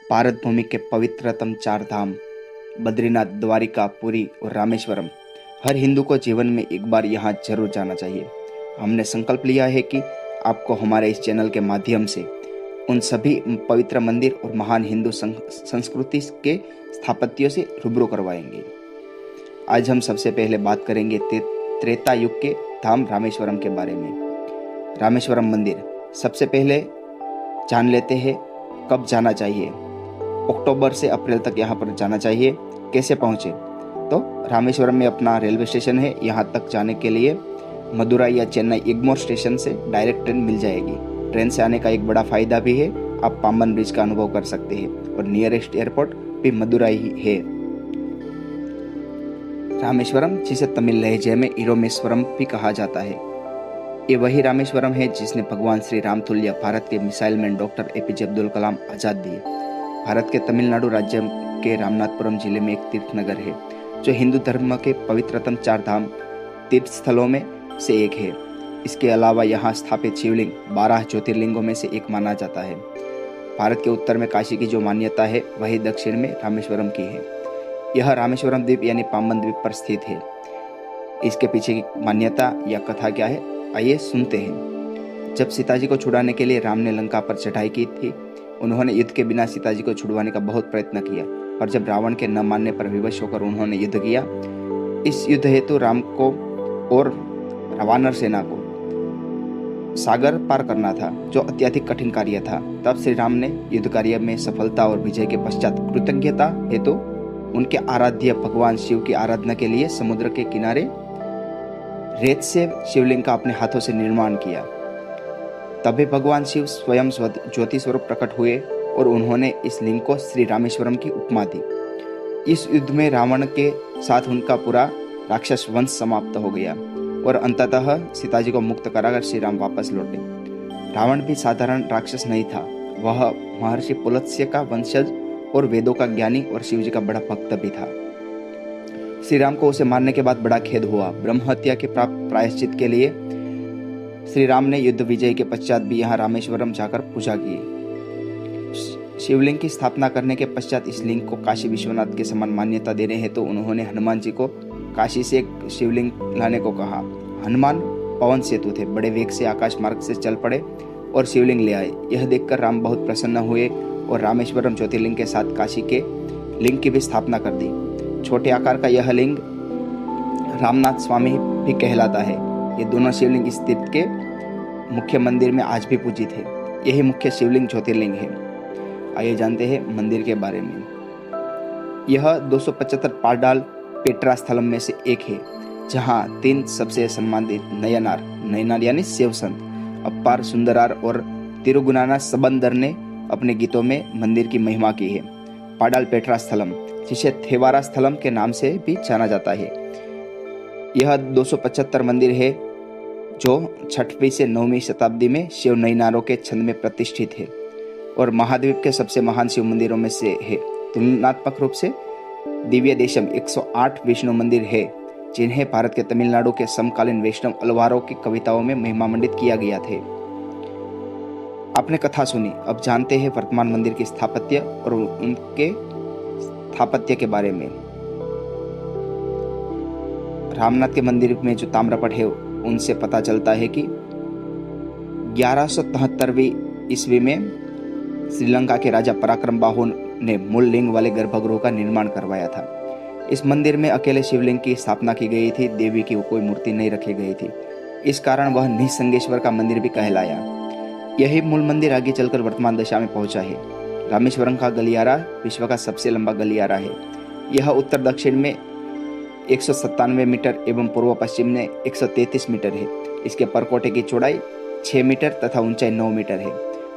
भारत भूमि के पवित्रतम चार धाम बद्रीनाथ, द्वारिका, पुरी और रामेश्वरम हर हिंदू को जीवन में एक बार यहाँ जरूर जाना चाहिए। हमने संकल्प लिया है कि आपको हमारे इस चैनल के माध्यम से उन सभी पवित्र मंदिर और महान हिंदू संस्कृति के स्थापत्यों से रूबरू करवाएंगे। आज हम सबसे पहले बात करेंगे त्रेता युग के धाम रामेश्वरम के बारे में। रामेश्वरम मंदिर सबसे पहले जान लेते हैं कब जाना चाहिए। अक्टूबर से अप्रैल तक यहाँ पर जाना चाहिए। कैसे पहुँचे? तो रामेश्वरम में अपना रेलवे स्टेशन है। यहाँ तक जाने के लिए मदुराई या चेन्नई एग्मोर स्टेशन से डायरेक्ट ट्रेन मिल जाएगी। ट्रेन से आने का एक बड़ा फायदा भी है, आप पाम्बन ब्रिज का अनुभव कर सकते हैं और नियरेस्ट एयरपोर्ट भी मदुराई ही है। रामेश्वरम, जिसे तमिल लहजे में इरोमेश्वरम भी कहा जाता है, ये वही रामेश्वरम है जिसने भगवान श्री राम तुल्य भारत के missile man doctor APJ Abdul Kalam Azad दिए। भारत के तमिलनाडु राज्य के रामनाथपुरम जिले में एक तीर्थ नगर है जो हिंदू धर्म के पवित्रतम चार धाम तीर्थ स्थलों में से एक है। इसके अलावा यहाँ स्थापित शिवलिंग 12 ज्योतिर्लिंगों में से एक माना जाता है। भारत के उत्तर में काशी की जो मान्यता है वही दक्षिण में रामेश्वरम की है। यह रामेश्वरम द्वीप यानी पाम्बन द्वीप पर स्थित है। इसके पीछे की मान्यता या कथा क्या है, आइए सुनते हैं। जब सीता जी को छुड़ाने के लिए राम ने लंका पर चढ़ाई की थी, उन्होंने युद्ध के बिना सीता जी को छुड़वाने का बहुत प्रयत्न किया, और जब रावण के न मानने पर विवश होकर उन्होंने युद्ध किया। इस युद्ध हेतु राम को और वानर सेना को सागर पार करना था, जो अत्यधिक कठिन कार्य था। तब श्री राम ने युद्ध कार्य में सफलता और विजय के पश्चात कृतज्ञता हेतु उनके आराध्य भगवान शिव की आराधना के लिए समुद्र के किनारे रेत से शिवलिंग का अपने हाथों से निर्माण किया। तभी भगवान शिव स्वयं ज्योति स्वरूप प्रकट हुए और उन्होंने इस लिंग को श्री रामेश्वरम की उपमा दी। इस युद्ध में रावण के साथ उनका पूरा राक्षस वंश समाप्त हो गया और अंततः सीता जी को मुक्त कराकर श्री राम वापस लौटे। रावण भी साधारण राक्षस नहीं था, वह महर्षि पुलत्स्य का वंशज और वेदों का ज्ञानी और शिव जी का बड़ा भक्त भी था। श्री राम को उसे मारने के बाद बड़ा खेद हुआ। ब्रह्म हत्या के प्रायश्चित के लिए श्री राम ने युद्ध विजय के पश्चात भी यहाँ रामेश्वरम जाकर पूजा की। शिवलिंग की स्थापना करने के पश्चात इस लिंग को काशी विश्वनाथ के समान मान्यता देने हेतु तो उन्होंने हनुमान जी को काशी से एक शिवलिंग लाने को कहा। हनुमान पवन सेतु थे, बड़े वेग से आकाश मार्ग से चल पड़े और शिवलिंग ले आए। यह देखकर राम बहुत प्रसन्न हुए और रामेश्वरम ज्योतिर्लिंग के साथ काशी के लिंग की भी स्थापना कर दी। छोटे आकार का यह लिंग रामनाथ स्वामी भी कहलाता है। ये दोनों शिवलिंग इस तीर्थ के मुख्य मंदिर में आज भी पूजित है। यही मुख्य शिवलिंग ज्योतिर्लिंग है। आइए जानते हैं मंदिर के बारे में। यह 275 पाडाल पेट्रा स्थलम में से एक है, जहाँ 3 सबसे सम्मानित नयनार यानी शिव संत अप्पार सुंदरार और तिरुगुनाना सबंदर ने अपने गीतों में मंदिर की महिमा की है। पाडाल पेट्रा स्थलम, जिसे थेवारा स्थलम के नाम से भी जाना जाता है, यह 275 मंदिर है जो 6वीं से 9वीं शताब्दी में शिव नयनारों के छंद में प्रतिष्ठित है और महाद्वीप के सबसे महान शिव मंदिरों में से है। तुलनात्मक रूप से दिव्य देशम 108 विष्णु मंदिर है, जिन्हें भारत के तमिलनाडु के समकालीन वैष्णव अलवारों की कविताओं में महिमामंडित किया गया थे। आपने कथा सुनी, अब जानते हैं वर्तमान मंदिर की स्थापत्य और उनके स्थापत्य के बारे में। रामनाथ के मंदिर में जो ताम्रपट है उनसे पता चलता है कि 1173वीं ईस्वी में श्रीलंका के राजा पराक्रम बाहु ने मूल लिंग वाले गर्भगृह का निर्माण करवाया था। इस मंदिर में अकेले शिवलिंग की स्थापना की गई थी, देवी की कोई मूर्ति नहीं रखी गई थी। इस कारण वह निसंगेश्वर का मंदिर भी कहलाया। यही मूल मंदिर आगे चलकर वर्तमान दशा में पहुंचा है। रामेश्वरम का गलियारा विश्व का सबसे लंबा गलियारा है। यह उत्तर दक्षिण में 197 मीटर एवं पूर्व पश्चिम में 133 मीटर है। इसके परकोटे की चौड़ाई 6 मीटर तथा ऊंचाई 9 मीटर है।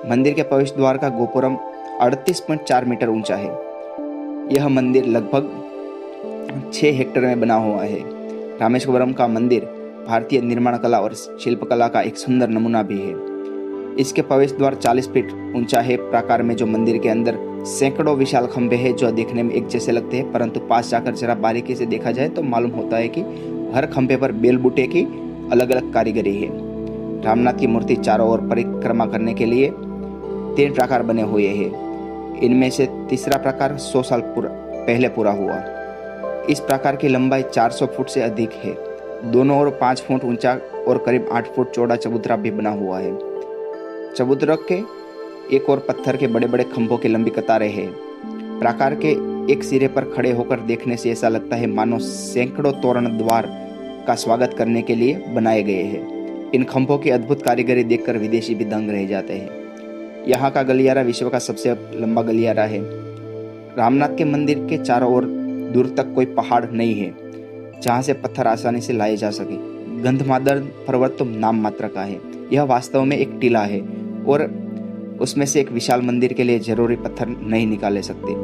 मंदिर के प्रवेश द्वार का गोपुरम 38.4 मीटर ऊंचा है। यह मंदिर लगभग 6 हेक्टेयर में बना हुआ है। रामेश्वरम का मंदिर भारतीय निर्माण कला और शिल्पकला का एक सुंदर नमूना भी है। इसके प्रवेश द्वार 40 फीट ऊंचा है। प्राकार में जो मंदिर के अंदर सैकड़ों विशाल खंभे हैं जो देखने में एक जैसे लगते हैं, परंतु पास जाकर जरा बारीकी से देखा जाए तो मालूम होता है कि हर खंभे पर बेल बूटे की अलग अलग कारीगरी है। रामनाथ की मूर्ति चारों ओर परिक्रमा करने के लिए 3 प्राकार बने हुए हैं। इनमें से तीसरा प्रकार 100 साल पहले पूरा हुआ। इस प्रकार की लंबाई 400 फुट से अधिक है। दोनों ओर 5 फुट ऊंचा और करीब 8 फुट चौड़ा चबूतरा भी बना हुआ है। चबूतरा के एक और पत्थर के बड़े बड़े खंभों की लंबी कतारें हैं। प्राकार के एक सिरे पर खड़े होकर देखने से ऐसा लगता है मानो सैकड़ों तोरण द्वार का स्वागत करने के लिए बनाए गए हैं। इन खंभों की अद्भुत कारीगरी देखकर विदेशी भी दंग रह जाते हैं। यहाँ का गलियारा विश्व का सबसे लंबा गलियारा है। रामनाथ के मंदिर के चारों ओर दूर तक कोई पहाड़ नहीं है जहाँ से पत्थर आसानी से लाए जा सके। गंधमादन पर्वत तो नाम मात्र का है। यह वास्तव में एक टीला है और उसमें से एक विशाल मंदिर के लिए जरूरी पत्थर नहीं निकाले सकते।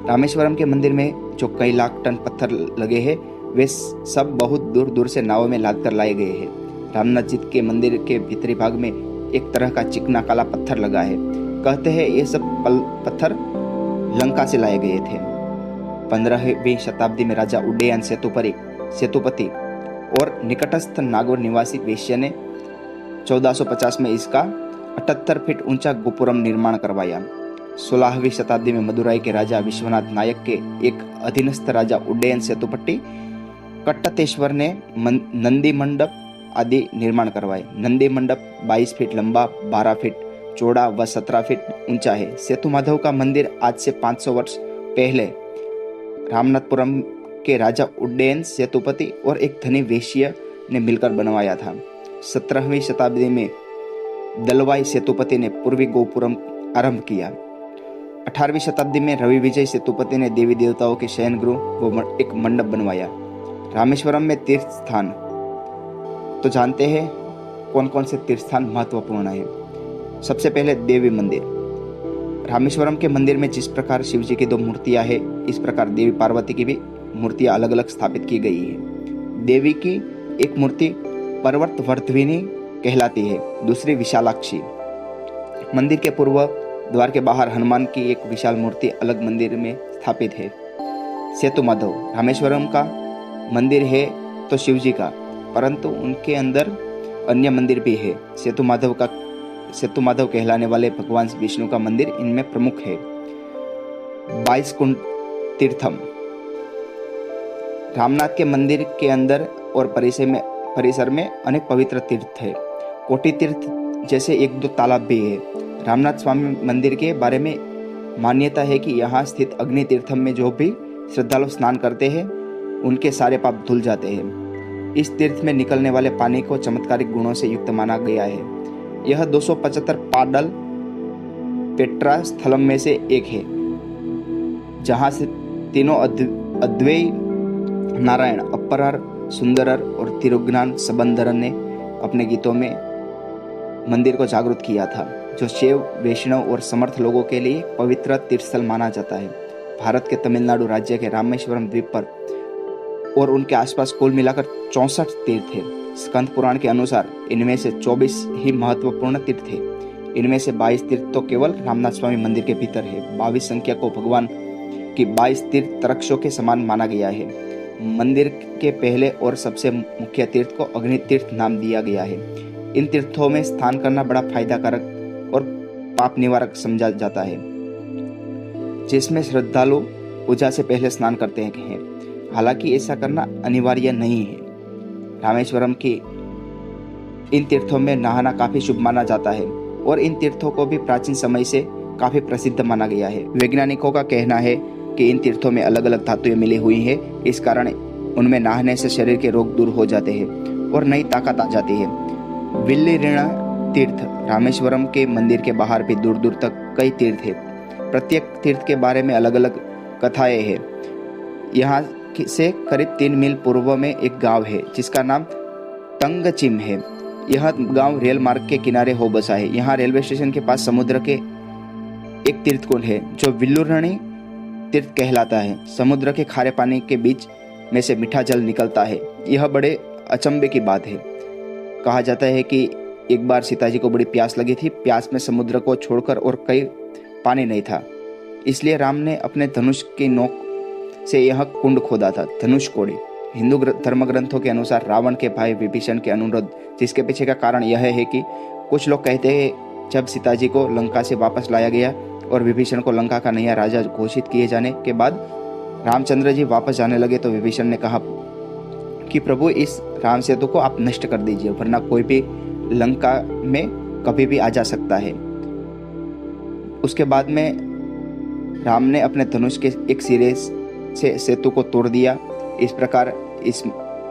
रामेश्वरम के मंदिर में जो कई लाख टन पत्थर लगे हैं वे सब बहुत दूर दूर से नावों में लाद कर लाए गए हैं। रामनाथ जी के मंदिर के भीतरी भाग में एक तरह का चिकना काला पत्थर लगा है। कहते हैं ये सब पत्थर लंका से लाए गए थे। 15वीं शताब्दी में राजा उड्डयन सेतुपति और निकटस्थ नागौर निवासी वेश्या ने 1450 में इसका 78 फीट ऊंचा गोपुरम निर्माण करवाया। 16वीं शताब्दी में मदुराई के राजा विश्वनाथ नायक के एक अधीनस्थ राजा उड्डयन सेतुपति कट्टतेश्वर ने नंदी मंडप आदि निर्माण करवाए। नंदी मंडप 22 फीट लंबा, 12 फीट चौड़ा व 17 फीट ऊंचा है। सेतु माधव का मंदिर आज से 500 वर्ष पहले रामनाथपुरम के राजा उड्डयन सेतुपति और एक धनी वेश्या ने मिलकर बनवाया था। 17वीं शताब्दी में दलवाई सेतुपति ने पूर्वी गोपुरम आरंभ किया। 18वीं शताब्दी में रवि विजय सेतुपति ने देवी देवताओं के शयन गृह व एक मंडप बनवाया। रामेश्वरम में तीर्थ स्थान तो जानते हैं कौन कौन से तीर्थ स्थान महत्वपूर्ण है। सबसे पहले देवी मंदिर। रामेश्वरम के मंदिर में जिस प्रकार शिव जी की 2 मूर्तियां हैं, इस प्रकार देवी पार्वती की भी मूर्तियां अलग अलग स्थापित की गई है। देवी की एक मूर्ति पर्वतवर्धिनी कहलाती है, दूसरी विशालाक्षी। मंदिर के पूर्व द्वार के बाहर हनुमान की एक विशाल मूर्ति अलग मंदिर में स्थापित है। सेतु माधव रामेश्वरम का मंदिर है तो शिव जी का, परंतु उनके अंदर अन्य मंदिर भी है। सेतु माधव कहलाने वाले भगवान विष्णु का मंदिर इनमें प्रमुख है। 22 कुंड तीर्थम। रामनाथ के मंदिर के अंदर और परिसर में अनेक पवित्र तीर्थ है। कोटि तीर्थ जैसे 1-2 तालाब भी है। रामनाथ स्वामी मंदिर के बारे में मान्यता है कि यहाँ स्थित अग्नि तीर्थम में जो भी श्रद्धालु स्नान करते हैं उनके सारे पाप धुल जाते हैं। इस तीर्थ में निकलने वाले पानी को चमत्कारिक गुणों से युक्त माना गया है। यह 275 पाडल पेट्रा स्थलम में से एक है, जहाँ से तीनों अद्वैय नारायण, अप्परार, सुंदरर और तिरुज्ञान सबंदरन ने अपने गीतों में मंदिर को जागृत किया था, जो शैव, वैष्णव और समर्थ लोगों के लिए पवित्र तीर्थस्थल माना जाता है। भारत के तमिलनाडु राज्य के रामेश्वरम द्वीप पर और उनके आसपास कुल मिलाकर 64 तीर्थ है। स्कंद पुराण के अनुसार इनमें से 24 ही महत्वपूर्ण तीर्थ है। इनमें से 22 तीर्थ तो केवल रामनाथ स्वामी मंदिर के भीतर है। 22 संख्या को भगवान की 22 तीर्थ तरक्षों के समान माना गया है। मंदिर के पहले और सबसे मुख्य तीर्थ को अग्नि तीर्थ नाम दिया गया है। इन तीर्थों में स्नान करना बड़ा फायदाकारक और पाप निवारक समझा जाता है, जिसमें श्रद्धालु पूजा से पहले स्नान करते हैं। हालांकि ऐसा करना अनिवार्य नहीं है। रामेश्वरम की इन तीर्थों में नहाना काफी शुभ माना जाता है और इन तीर्थों को भी प्राचीन समय से काफी प्रसिद्ध माना गया है। वैज्ञानिकों का कहना है कि इन तीर्थों में अलग अलग धातुएं मिली हुई है। इस कारण उनमें नहाने से शरीर के रोग दूर हो जाते हैं और नई ताकत आ जाती है। विल्लीरीणा तीर्थ। रामेश्वरम के मंदिर के बाहर भी दूर दूर तक कई तीर्थ है। प्रत्येक तीर्थ के बारे में अलग अलग कथाएं हैं। यहाँ से करीब 3 मील पूर्व में एक गांव है जिसका नाम तंगचिम है। यह गांव रेल मार्ग के किनारे हो बसा है। यहाँ रेलवे स्टेशन के पास समुद्र के एक तीर्थ कुंड है जो विल्लुरणी तीर्थ कहलाता है। समुद्र के खारे पानी के बीच में से मीठा जल निकलता है। यह बड़े अचंभे की बात है। कहा जाता है कि एक बार सीता जी को बड़ी प्यास लगी थी। प्यास में समुद्र को छोड़कर और कहीं पानी नहीं था, इसलिए राम ने अपने धनुष की नोक से यह कुंड खोदा था। धनुष कोड़ी। हिंदू धर्म ग्रंथों के अनुसार रावण के भाई विभीषण के अनुरोध, जिसके पीछे का कारण यह है कि कुछ लोग कहते हैं जब सीता जी को लंका से वापस लाया गया और विभीषण को लंका का नया राजा घोषित किए जाने के बाद रामचंद्र जी वापस जाने लगे तो विभीषण ने कहा कि प्रभु, इस राम सेतु को आप नष्ट कर दीजिए, वरना कोई भी लंका में कभी भी आ जा सकता है। उसके बाद में राम ने अपने धनुष के एक सिरे से सेतु को तोड़ दिया। इस प्रकार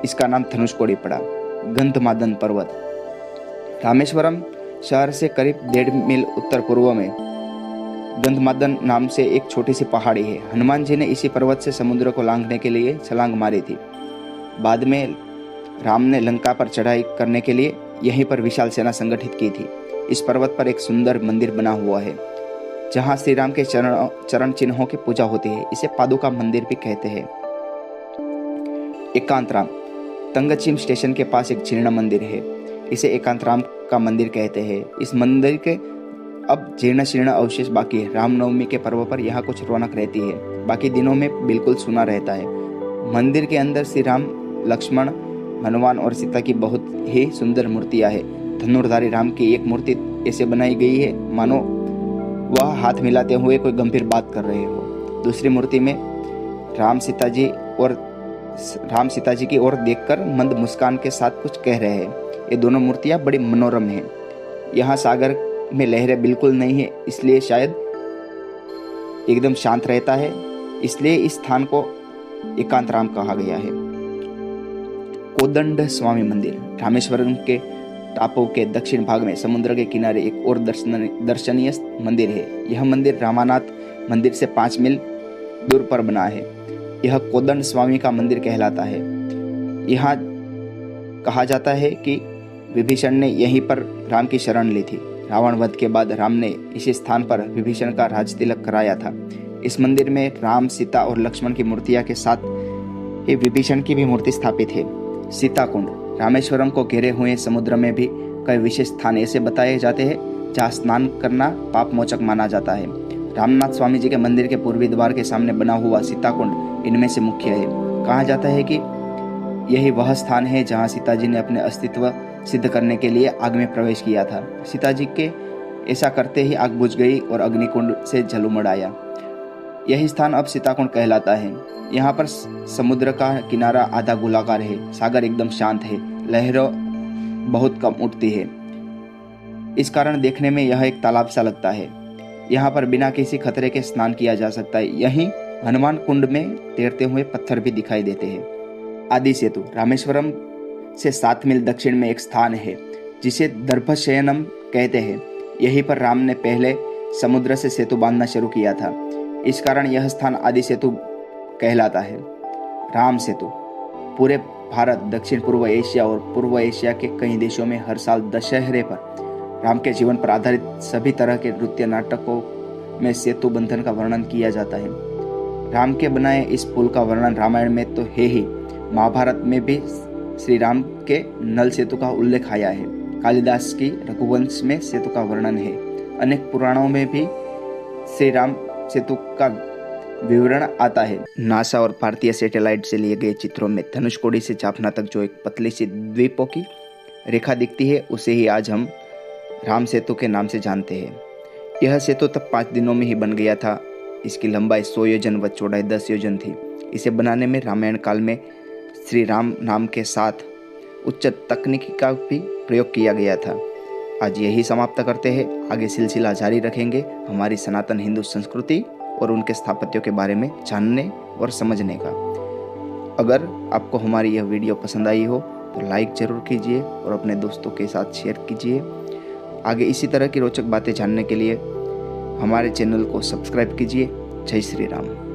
इसका नाम धनुषकोडी पड़ा। गंधमादन पर्वत रामेश्वरम शहर से करीब 1.5 मील उत्तर पूर्व में गंधमादन नाम से एक छोटी सी पहाड़ी है। हनुमान जी ने इसी पर्वत से समुद्र को लांघने के लिए छलांग मारी थी। बाद में राम ने लंका पर चढ़ाई करने के लिए यहीं पर विशाल सेना संगठित की थी। इस पर्वत पर एक सुंदर मंदिर बना हुआ है जहां श्री राम के चरण चिन्हों की पूजा होती है। इसे पादुका मंदिर भी कहते हैं। एकांतराम तंगचिम स्टेशन के पास एक जीर्ण मंदिर है। इसे एकांतराम का मंदिर कहते हैं। इस मंदिर के अब जीर्ण शीर्ण अवशेष बाकी है। रामनवमी के पर्व पर यहाँ कुछ रौनक रहती है, बाकी दिनों में बिल्कुल सूना रहता है। मंदिर के अंदर श्री राम, लक्ष्मण, हनुमान और सीता की बहुत ही सुंदर मूर्तियां हैं। धनुर्धारी राम की एक मूर्ति ऐसे बनाई गई है मानो वह हाथ मिलाते हुए कोई गंभीर बात कर रहे हो। दूसरी मूर्ति में राम सीता जी की ओर देखकर मंद मुस्कान के साथ कुछ कह रहे हैं। ये दोनों मूर्तियां बड़ी मनोरम हैं। यहाँ सागर में लहरें बिल्कुल नहीं है, इसलिए शायद एकदम शांत रहता है, इसलिए इस स्थान को एकांतराम कहा गया है। कोदंड स्वामी मंदिर रामेश्वरम के टापू के दक्षिण भाग में समुद्र के किनारे एक और दर्शनीय मंदिर है। यह मंदिर रामानाथ मंदिर से 5 मील दूर पर बना है। यह कोदंड स्वामी का मंदिर कहलाता है। यहाँ कहा जाता है कि विभीषण ने यहीं पर राम की शरण ली थी। रावण वध के बाद राम ने इसी स्थान पर विभीषण का राज तिलक कराया था। इस मंदिर में राम, सीता और लक्ष्मण की मूर्तियां के साथ ही विभीषण की भी मूर्ति स्थापित है। सीता कुंड रामेश्वरम को घेरे हुए समुद्र में भी कई विशेष स्थान ऐसे बताए जाते हैं जहाँ स्नान करना पाप मोचक माना जाता है। रामनाथ स्वामी जी के मंदिर के पूर्वी द्वार के सामने बना हुआ सीता कुंड इनमें से मुख्य है। कहा जाता है कि यही वह स्थान है जहाँ सीता जी ने अपने अस्तित्व सिद्ध करने के लिए आग में प्रवेश किया था। सीता जी के ऐसा करते ही आग बुझ गई और अग्निकुंड से जल उमड़ आया। यही स्थान अब सीताकुंड कहलाता है। यहाँ पर समुद्र का किनारा आधा गोलाकार है। सागर एकदम शांत है, लहरें बहुत कम उठती है। इस कारण देखने में यह एक तालाब सा लगता है। यहाँ पर बिना किसी खतरे के स्नान किया जा सकता है। यहीं हनुमान कुंड में तैरते हुए पत्थर भी दिखाई देते हैं। आदि सेतु रामेश्वरम से 7 मील दक्षिण में एक स्थान है जिसे दर्भशयनम कहते हैं। यहीं पर राम ने पहले समुद्र से सेतु बांधना शुरू किया था। इस कारण यह स्थान आदि सेतु कहलाता है। राम सेतु पूरे भारत, दक्षिण पूर्व एशिया और पूर्व एशिया के कई देशों में हर साल दशहरे पर राम के जीवन पर आधारित सभी तरह के नृत्य नाटकों में सेतु बंधन का वर्णन किया जाता है। राम के बनाए इस पुल का वर्णन रामायण में तो है ही, महाभारत में भी श्री राम के नल सेतु का उल्लेख आया है। कालिदास की रघुवंश में सेतु का वर्णन है। अनेक पुराणों में भी श्री राम सेतु का विवरण आता है। नासा और भारतीय सैटेलाइट से लिए गए चित्रों में धनुषकोडी से जाफना तक जो एक पतली सी द्वीपों की रेखा दिखती है, उसे ही आज हम राम सेतु के नाम से जानते हैं। यह सेतु तब 5 दिनों में ही बन गया था। इसकी लंबाई 100 योजन व चौड़ाई 10 योजन थी। इसे बनाने में रामायण काल में श्री राम नाम के साथ उच्च तकनीकी का भी प्रयोग किया गया था। आज यही समाप्त करते हैं। आगे सिलसिला जारी रखेंगे हमारी सनातन हिंदू संस्कृति और उनके स्थापत्यों के बारे में जानने और समझने का। अगर आपको हमारी यह वीडियो पसंद आई हो तो लाइक जरूर कीजिए और अपने दोस्तों के साथ शेयर कीजिए। आगे इसी तरह की रोचक बातें जानने के लिए हमारे चैनल को सब्सक्राइब कीजिए। जय श्री राम।